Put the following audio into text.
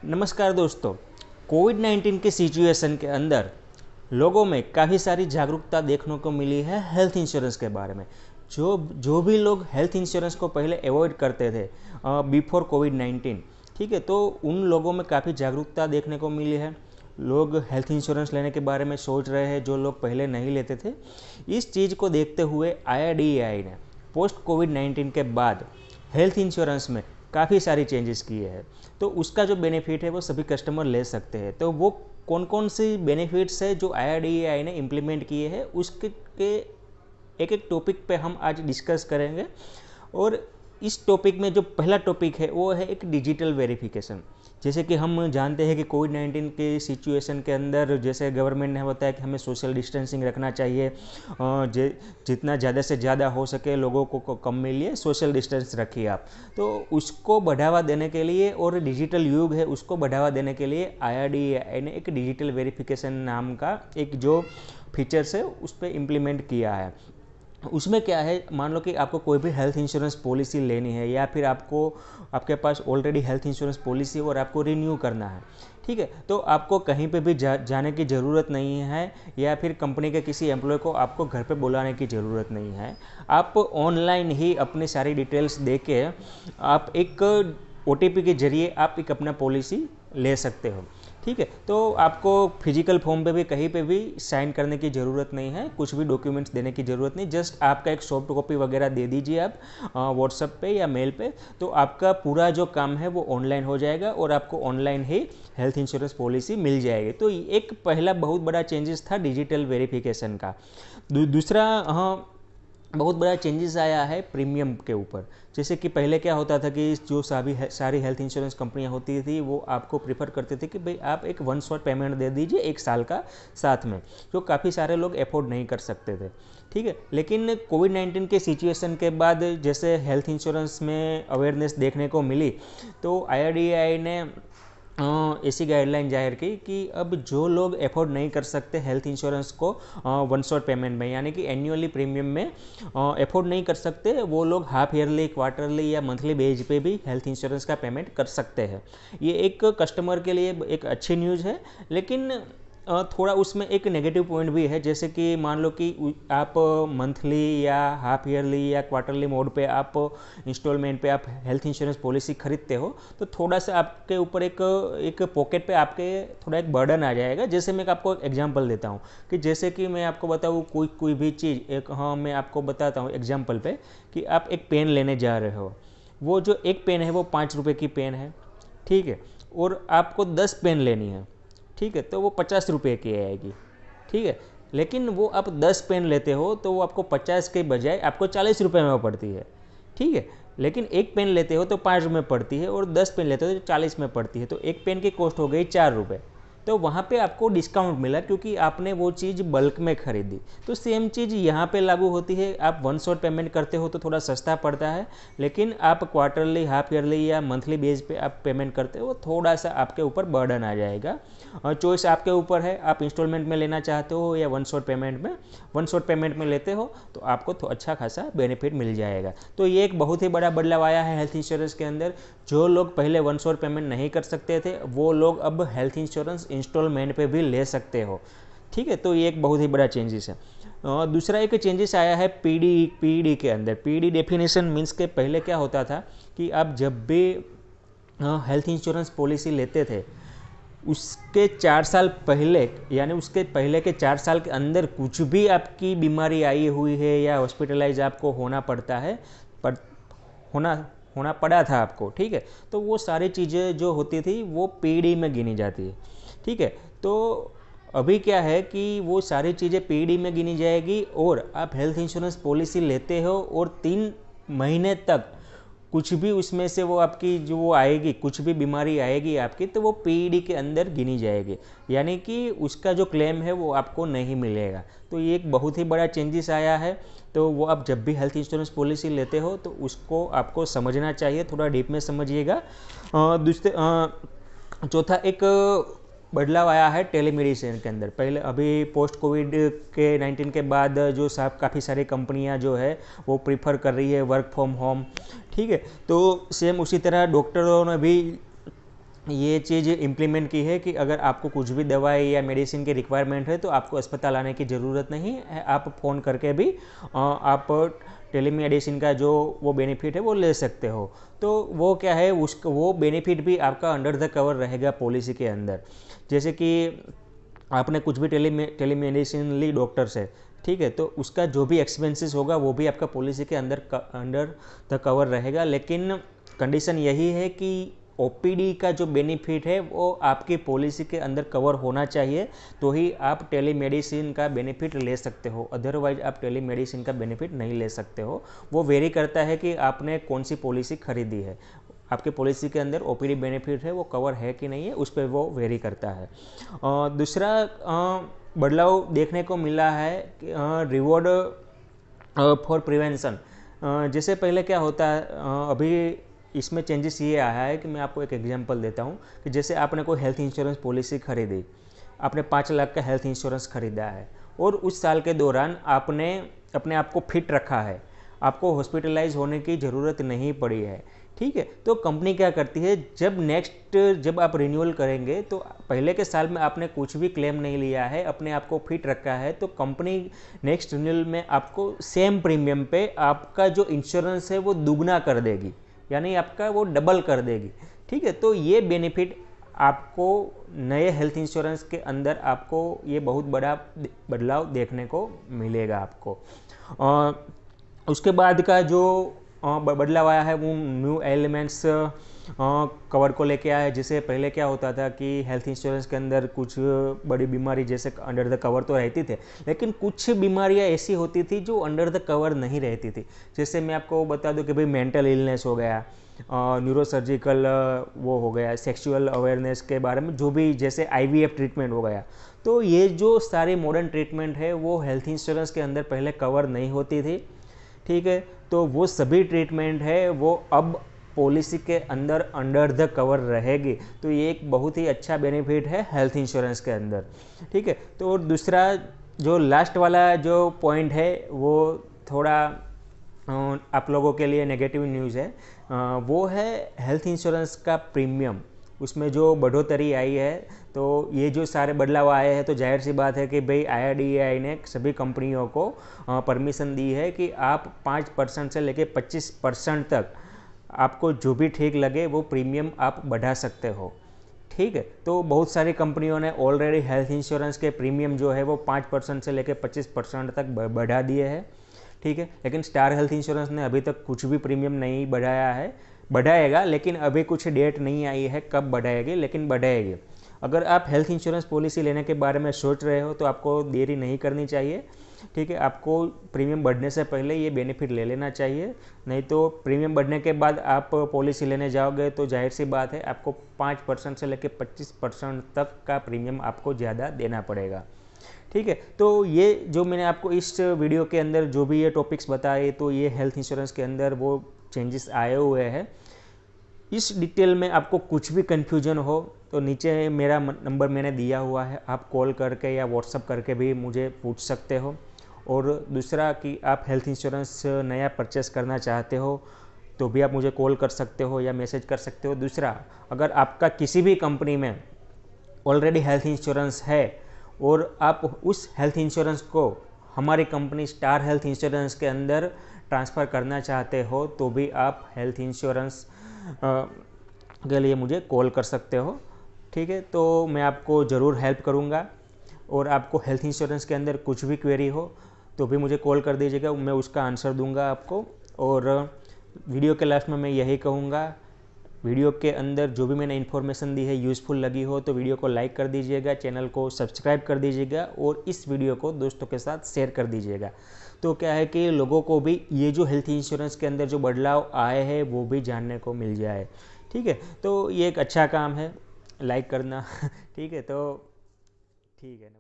नमस्कार दोस्तों। कोविड-19 के सिचुएशन के अंदर लोगों में काफ़ी सारी जागरूकता देखने को मिली है हेल्थ इंश्योरेंस के बारे में। जो जो भी लोग हेल्थ इंश्योरेंस को पहले अवॉइड करते थे बिफोर कोविड-19, ठीक है, तो उन लोगों में काफ़ी जागरूकता देखने को मिली है। लोग हेल्थ इंश्योरेंस लेने के बारे में सोच रहे हैं जो लोग पहले नहीं लेते थे। इस चीज़ को देखते हुए आईआरडीएआई ने पोस्ट कोविड-19 के बाद हेल्थ इंश्योरेंस में काफ़ी सारी चेंजेस किए हैं। तो उसका जो बेनिफिट है वो सभी कस्टमर ले सकते हैं। तो वो कौन कौन सी बेनिफिट्स है जो आईआरडीएआई ने इम्प्लीमेंट किए हैं उसके एक एक टॉपिक पे हम आज डिस्कस करेंगे। और इस टॉपिक में जो पहला टॉपिक है वो है एक डिजिटल वेरिफिकेशन। जैसे कि हम जानते हैं कि कोविड-19 के सिचुएशन के अंदर जैसे गवर्नमेंट ने बताया कि हमें सोशल डिस्टेंसिंग रखना चाहिए, जितना ज़्यादा से ज़्यादा हो सके लोगों को कम मिलिए, सोशल डिस्टेंस रखिए आप। तो उसको बढ़ावा देने के लिए और डिजिटल युग है उसको बढ़ावा देने के लिए आईआरडीएआई ने एक डिजिटल वेरिफिकेशन नाम का एक जो फीचर्स है उस पर इम्प्लीमेंट किया है। उसमें क्या है, मान लो कि आपको कोई भी हेल्थ इंश्योरेंस पॉलिसी लेनी है या फिर आपके पास ऑलरेडी हेल्थ इंश्योरेंस पॉलिसी और आपको रिन्यू करना है, ठीक है, तो आपको कहीं पे भी जाने की ज़रूरत नहीं है या फिर कंपनी के किसी एम्प्लॉय को आपको घर पे बुलाने की ज़रूरत नहीं है। आप ऑनलाइन ही अपनी सारी डिटेल्स दे के आप एक ओटीपी के जरिए आप एक अपना पॉलिसी ले सकते हो, ठीक है। तो आपको फिजिकल फॉर्म पे भी कहीं पे भी साइन करने की ज़रूरत नहीं है, कुछ भी डॉक्यूमेंट्स देने की ज़रूरत नहीं, जस्ट आपका एक सॉफ्ट कॉपी वगैरह दे दीजिए आप व्हाट्सएप पे या मेल पे, तो आपका पूरा जो काम है वो ऑनलाइन हो जाएगा और आपको ऑनलाइन ही हेल्थ इंश्योरेंस पॉलिसी मिल जाएगी। तो एक पहला बहुत बड़ा चेंजेस था डिजिटल वेरिफिकेशन का। दूसरा बहुत बड़ा चेंजेस आया है प्रीमियम के ऊपर। जैसे कि पहले क्या होता था कि जो सारी हेल्थ इंश्योरेंस कंपनियां होती थी वो आपको प्रीफर करते थे कि भाई आप एक वन शॉट पेमेंट दे दीजिए एक साल का साथ में, जो काफ़ी सारे लोग अफोर्ड नहीं कर सकते थे, ठीक है। लेकिन कोविड-19 के सिचुएशन के बाद जैसे हेल्थ इंश्योरेंस में अवेयरनेस देखने को मिली तो आईआरडीएआई ने ऐसी गाइडलाइन जाहिर की कि अब जो लोग अफोर्ड नहीं कर सकते हेल्थ इंश्योरेंस को वन शॉट पेमेंट में यानी कि एनुअली प्रीमियम में अफोर्ड नहीं कर सकते, वो लोग हाफ ईयरली, क्वार्टरली या मंथली बेस पे भी हेल्थ इंश्योरेंस का पेमेंट कर सकते हैं। ये एक कस्टमर के लिए एक अच्छी न्यूज़ है, लेकिन थोड़ा उसमें एक नेगेटिव पॉइंट भी है। जैसे कि मान लो कि आप मंथली या हाफ ईयरली या क्वार्टरली मोड पे आप इंस्टॉलमेंट पे आप हेल्थ इंश्योरेंस पॉलिसी खरीदते हो तो थोड़ा सा आपके ऊपर एक पॉकेट पे आपके थोड़ा एक बर्डन आ जाएगा। जैसे मैं आपको एक एग्जांपल देता हूँ कि जैसे कि मैं आपको बताऊँ कोई भी चीज़ मैं आपको बताता हूँ एग्जाम्पल पे कि आप एक पेन लेने जा रहे हो, वो जो एक पेन है वो 5 रुपये की पेन है, ठीक है, और आपको 10 पेन लेनी है, ठीक है, तो वो 50 रुपये की आएगी, ठीक है। लेकिन वो आप 10 पेन लेते हो तो वो आपको 50 के बजाय आपको 40 रुपये में पड़ती है, ठीक है। लेकिन एक पेन लेते हो तो 5 रुपये पड़ती है और 10 पेन लेते हो तो 40 में पड़ती है, तो एक पेन की कॉस्ट हो गई 4 रुपये। तो वहाँ पे आपको डिस्काउंट मिला क्योंकि आपने वो चीज़ बल्क में खरीदी। तो सेम चीज़ यहाँ पे लागू होती है, आप वन शॉट पेमेंट करते हो तो थोड़ा सस्ता पड़ता है, लेकिन आप क्वार्टरली, हाफ ईयरली या मंथली बेस पे आप पेमेंट करते हो थोड़ा सा आपके ऊपर बर्डन आ जाएगा। और चॉइस आपके ऊपर है, आप इंस्टॉलमेंट में लेना चाहते हो या वन शॉट पेमेंट में। वन शॉट पेमेंट में लेते हो तो आपको तो अच्छा खासा बेनिफिट मिल जाएगा। तो ये एक बहुत ही बड़ा बदलाव आया है हेल्थ इंश्योरेंस के अंदर। जो लोग पहले वन शॉट पेमेंट नहीं कर सकते थे वो लोग अब हेल्थ इंश्योरेंस इंस्टॉलमेंट पे भी ले सकते हो, ठीक है। तो ये एक बहुत ही बड़ा चेंजेस है। दूसरा एक चेंजेस आया है पीडी के अंदर। पीडी डेफिनेशन मीन्स के पहले क्या होता था कि आप जब भी हेल्थ इंश्योरेंस पॉलिसी लेते थे उसके 4 साल पहले यानी उसके पहले के 4 साल के अंदर कुछ भी आपकी बीमारी आई हुई है या हॉस्पिटलाइज आपको होना पड़ता है पर होना पड़ा था आपको, ठीक है, तो वो सारी चीज़ें जो होती थी वो पीडी में गिनी जाती है, ठीक है। तो अभी क्या है कि वो सारी चीज़ें पीडी में गिनी जाएगी और आप हेल्थ इंश्योरेंस पॉलिसी लेते हो और 3 महीने तक कुछ भी उसमें से वो आपकी जो वो आएगी, कुछ भी बीमारी आएगी आपकी तो वो पीडी के अंदर गिनी जाएगी, यानी कि उसका जो क्लेम है वो आपको नहीं मिलेगा। तो ये एक बहुत ही बड़ा चेंजेस आया है। तो वो आप जब भी हेल्थ इंश्योरेंस पॉलिसी लेते हो तो उसको आपको समझना चाहिए, थोड़ा डीप में समझिएगा। दूसरे चौथा एक बदलाव आया है टेलीमेडिसिन के अंदर। पहले अभी पोस्ट कोविड के 19 के बाद जो काफ़ी सारी कंपनियां जो है वो प्रीफर कर रही है वर्क फ्रॉम होम, ठीक है। तो सेम उसी तरह डॉक्टरों ने भी ये चीज़ इम्प्लीमेंट की है कि अगर आपको कुछ भी दवाई या मेडिसिन की रिक्वायरमेंट है तो आपको अस्पताल आने की ज़रूरत नहीं है, आप फ़ोन करके भी आप टेलीमेडिसिन का जो वो बेनिफिट है वो ले सकते हो। तो वो क्या है, उसका वो बेनिफिट भी आपका अंडर द कवर रहेगा पॉलिसी के अंदर। जैसे कि आपने कुछ भी टेलीमेडिसिन ली डॉक्टर से, ठीक है, तो उसका जो भी एक्सपेंसेस होगा वो भी आपका पॉलिसी के अंडर द कवर रहेगा। लेकिन कंडीशन यही है कि ओपीडी का जो बेनिफिट है वो आपकी पॉलिसी के अंदर कवर होना चाहिए, तो ही आप टेलीमेडिसिन का बेनिफिट ले सकते हो, अदरवाइज आप टेलीमेडिसिन का बेनिफिट नहीं ले सकते हो। वो वेरी करता है कि आपने कौन सी पॉलिसी खरीदी है, आपके पॉलिसी के अंदर ओपीडी बेनिफिट है वो कवर है कि नहीं है, उस पर वो वेरी करता है। दूसरा बदलाव देखने को मिला है रिवॉर्ड फॉर प्रिवेंशन। जैसे पहले क्या होता है, अभी इसमें चेंजेस ये आया है कि मैं आपको एक एग्जांपल देता हूँ कि जैसे आपने कोई हेल्थ इंश्योरेंस पॉलिसी खरीदी, आपने 5 लाख का हेल्थ इंश्योरेंस खरीदा है और उस साल के दौरान आपने अपने आप को फिट रखा है, आपको हॉस्पिटलाइज होने की ज़रूरत नहीं पड़ी है, ठीक है, तो कंपनी क्या करती है, जब आप रिन्यूअल करेंगे तो पहले के साल में आपने कुछ भी क्लेम नहीं लिया है, अपने आप को फिट रखा है, तो कंपनी नेक्स्ट रिन्यूअल में आपको सेम प्रीमियम पे आपका जो इंश्योरेंस है वो दुगना कर देगी, यानी आपका वो डबल कर देगी, ठीक है। तो ये बेनिफिट आपको नए हेल्थ इंश्योरेंस के अंदर आपको ये बहुत बड़ा बदलाव देखने को मिलेगा आपको। उसके बाद का जो बदलाव आया है वो न्यू एलिमेंट्स कवर को लेके आया है। जैसे पहले क्या होता था कि हेल्थ इंश्योरेंस के अंदर कुछ बड़ी बीमारी जैसे अंडर द कवर तो रहती थे, लेकिन कुछ बीमारियां ऐसी होती थी जो अंडर द कवर नहीं रहती थी। जैसे मैं आपको बता दूं कि भाई मेंटल इलनेस हो गया, न्यूरोसर्जिकल वो हो गया, सेक्सुअल अवेयरनेस के बारे में जो भी, जैसे आईवीएफ ट्रीटमेंट हो गया, तो ये जो सारे मॉडर्न ट्रीटमेंट है वो हेल्थ इंश्योरेंस के अंदर पहले कवर नहीं होती थी, ठीक है। तो वो सभी ट्रीटमेंट है वो अब पॉलिसी के अंदर अंडर द कवर रहेगी, तो ये एक बहुत ही अच्छा बेनिफिट है हेल्थ इंश्योरेंस के अंदर, ठीक है। तो दूसरा जो लास्ट वाला जो पॉइंट है वो थोड़ा आप लोगों के लिए नेगेटिव न्यूज़ है, वो है हेल्थ इंश्योरेंस का प्रीमियम, उसमें जो बढ़ोतरी आई है, तो ये जो सारे बदलाव आए हैं तो जाहिर सी बात है कि भाई IRDAI ने सभी कंपनियों को परमिशन दी है कि आप 5% से लेकर 25% तक आपको जो भी ठीक लगे वो प्रीमियम आप बढ़ा सकते हो, ठीक है। तो बहुत सारी कंपनियों ने ऑलरेडी हेल्थ इंश्योरेंस के प्रीमियम जो है वो 5% से लेकर 25% तक बढ़ा दिए हैं, ठीक है। लेकिन स्टार हेल्थ इंश्योरेंस ने अभी तक कुछ भी प्रीमियम नहीं बढ़ाया है, बढ़ाएगा, लेकिन अभी कुछ डेट नहीं आई है कब बढ़ाएगी, लेकिन बढ़ाएगी। अगर आप हेल्थ इंश्योरेंस पॉलिसी लेने के बारे में सोच रहे हो तो आपको देरी नहीं करनी चाहिए, ठीक है। आपको प्रीमियम बढ़ने से पहले ये बेनिफिट ले लेना चाहिए, नहीं तो प्रीमियम बढ़ने के बाद आप पॉलिसी लेने जाओगे तो जाहिर सी बात है आपको 5% से लेकर 25% तक का प्रीमियम आपको ज़्यादा देना पड़ेगा, ठीक है। तो ये जो मैंने आपको इस वीडियो के अंदर जो भी ये टॉपिक्स बताए, तो ये हेल्थ इंश्योरेंस के अंदर वो चेंजेस आए हुए हैं। इस डिटेल में आपको कुछ भी कन्फ्यूजन हो तो नीचे मेरा नंबर मैंने दिया हुआ है, आप कॉल करके या व्हाट्सअप करके भी मुझे पूछ सकते हो। और दूसरा कि आप हेल्थ इंश्योरेंस नया परचेस करना चाहते हो तो भी आप मुझे कॉल कर सकते हो या मैसेज कर सकते हो। दूसरा, अगर आपका किसी भी कंपनी में ऑलरेडी हेल्थ इंश्योरेंस है और आप उस हेल्थ इंश्योरेंस को हमारी कंपनी स्टार हेल्थ इंश्योरेंस के अंदर ट्रांसफ़र करना चाहते हो तो भी आप हेल्थ इंश्योरेंस के लिए मुझे कॉल कर सकते हो, ठीक है। तो मैं आपको ज़रूर हेल्प करूँगा, और आपको हेल्थ इंश्योरेंस के अंदर कुछ भी क्वेरी हो तो भी मुझे कॉल कर दीजिएगा, मैं उसका आंसर दूंगा आपको। और वीडियो के लास्ट में मैं यही कहूँगा, वीडियो के अंदर जो भी मैंने इन्फॉर्मेशन दी है यूज़फुल लगी हो तो वीडियो को लाइक कर दीजिएगा, चैनल को सब्सक्राइब कर दीजिएगा और इस वीडियो को दोस्तों के साथ शेयर कर दीजिएगा। तो क्या है कि लोगों को भी ये जो हेल्थ इंश्योरेंस के अंदर जो बदलाव आए हैं वो भी जानने को मिल जाए, ठीक है। तो ये एक अच्छा काम है, लाइक करना ठीक है। तो ठीक है।